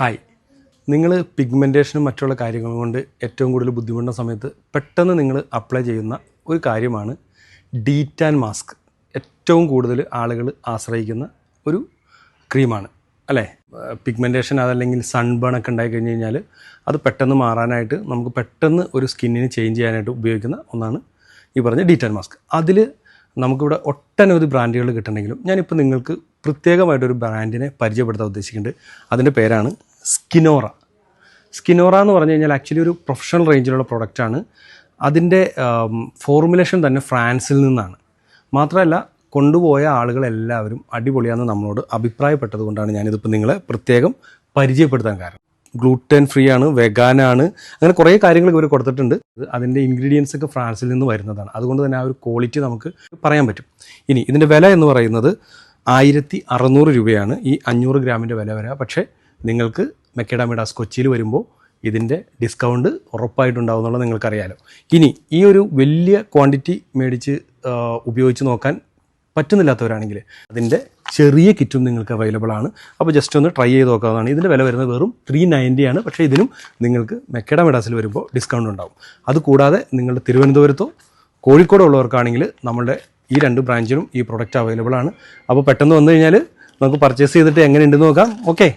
Hi, നിങ്ങൾ പിഗ്മെൻറ്റേഷനും മറ്റുള്ള കാര്യങ്ങളും കൊണ്ട് ഏറ്റവും കൂടുതൽ ബുദ്ധിമുട്ടുന്ന സമയത്ത് പെട്ടെന്ന് നിങ്ങൾ അപ്ലൈ ചെയ്യുന്ന ഒരു കാര്യമാണ് ഡീറ്റാൻ മാസ്ക്. ഏറ്റവും കൂടുതൽ ആളുകൾ ആശ്രയിക്കുന്ന ഒരു ക്രീമാണ് അല്ലേ. പിഗ്മെൻറ്റേഷൻ അതല്ലെങ്കിൽ സൺബേൺ ഒക്കെ ഉണ്ടായി കഴിഞ്ഞ് കഴിഞ്ഞാൽ അത് പെട്ടെന്ന് മാറാനായിട്ട് നമുക്ക് പെട്ടെന്ന് ഒരു സ്കിന്നിന് ചേഞ്ച് ചെയ്യാനായിട്ട് ഉപയോഗിക്കുന്ന ഒന്നാണ് ഈ പറഞ്ഞ ഡീറ്റാൻ മാസ്ക്. അതിൽ നമുക്കിവിടെ ഒട്ടനവധി ബ്രാൻഡുകൾ കിട്ടണമെങ്കിലും ഞാനിപ്പോൾ നിങ്ങൾക്ക് പ്രത്യേകമായിട്ടൊരു ബ്രാൻഡിനെ പരിചയപ്പെടുത്താൻ ഉദ്ദേശിക്കുന്നുണ്ട്. അതിൻ്റെ പേരാണ് സ്കിനോറ. സ്കിനോറ എന്ന് പറഞ്ഞു കഴിഞ്ഞാൽ ആക്ച്വലി ഒരു പ്രൊഫഷണൽ റേഞ്ചിലുള്ള പ്രൊഡക്റ്റാണ്. അതിൻ്റെ ഫോർമുലേഷൻ തന്നെ ഫ്രാൻസിൽ നിന്നാണ്. മാത്രമല്ല കൊണ്ടുപോയ ആളുകളെല്ലാവരും അടിപൊളിയാണെന്ന് നമ്മളോട് അഭിപ്രായപ്പെട്ടത് കൊണ്ടാണ് ഞാനിതിപ്പോൾ നിങ്ങളെ പ്രത്യേകം പരിചയപ്പെടുത്താൻ കാരണം. ഗ്ലൂട്ടൻ ഫ്രീ ആണ്, വെഗാനാണ്, അങ്ങനെ കുറേ കാര്യങ്ങൾ ഇവർ കൊടുത്തിട്ടുണ്ട്. അതിൻ്റെ ഇൻഗ്രീഡിയൻസ് ഒക്കെ ഫ്രാൻസിൽ നിന്ന് വരുന്നതാണ്. അതുകൊണ്ട് തന്നെ ആ ഒരു ക്വാളിറ്റി നമുക്ക് പറയാൻ പറ്റും. ഇനി ഇതിൻ്റെ വില എന്ന് പറയുന്നത് 1600 രൂപയാണ് ഈ 500 ഗ്രാമിൻ്റെ വില വരിക. പക്ഷേ നിങ്ങൾക്ക് മെക്കഡാമിഡാസ് കൊച്ചിയിൽ വരുമ്പോൾ ഇതിൻ്റെ ഡിസ്കൗണ്ട് ഉറപ്പായിട്ടുണ്ടാവും എന്നുള്ളത് നിങ്ങൾക്കറിയാലോ. ഇനി ഈ ഒരു വലിയ ക്വാണ്ടിറ്റി മേടിച്ച് ഉപയോഗിച്ച് നോക്കാൻ പറ്റുന്നില്ലാത്തവരാണെങ്കിൽ അതിൻ്റെ ചെറിയ കിറ്റും നിങ്ങൾക്ക് അവൈലബിൾ ആണ്. അപ്പോൾ ജസ്റ്റ് ഒന്ന് ട്രൈ ചെയ്ത് നോക്കാവുന്നതാണ്. ഇതിൻ്റെ വില വരുന്നത് വെറും 390 ആണ്. പക്ഷേ ഇതിനും നിങ്ങൾക്ക് മെക്കഡാമിഡാസിൽ വരുമ്പോൾ ഡിസ്കൗണ്ട് ഉണ്ടാവും. അതുകൂടാതെ നിങ്ങളുടെ തിരുവനന്തപുരത്തോ കോഴിക്കോടോ ഉള്ളവർക്കാണെങ്കിൽ നമ്മളുടെ ഈ 2 ബ്രാഞ്ചിനും ഈ പ്രൊഡക്റ്റ് അവൈലബിൾ ആണ്. അപ്പോൾ പെട്ടെന്ന് വന്നു കഴിഞ്ഞാൽ നമുക്ക് പർച്ചേസ് ചെയ്തിട്ട് എങ്ങനെ ഉണ്ടെന്ന് നോക്കാം. ഓക്കെ.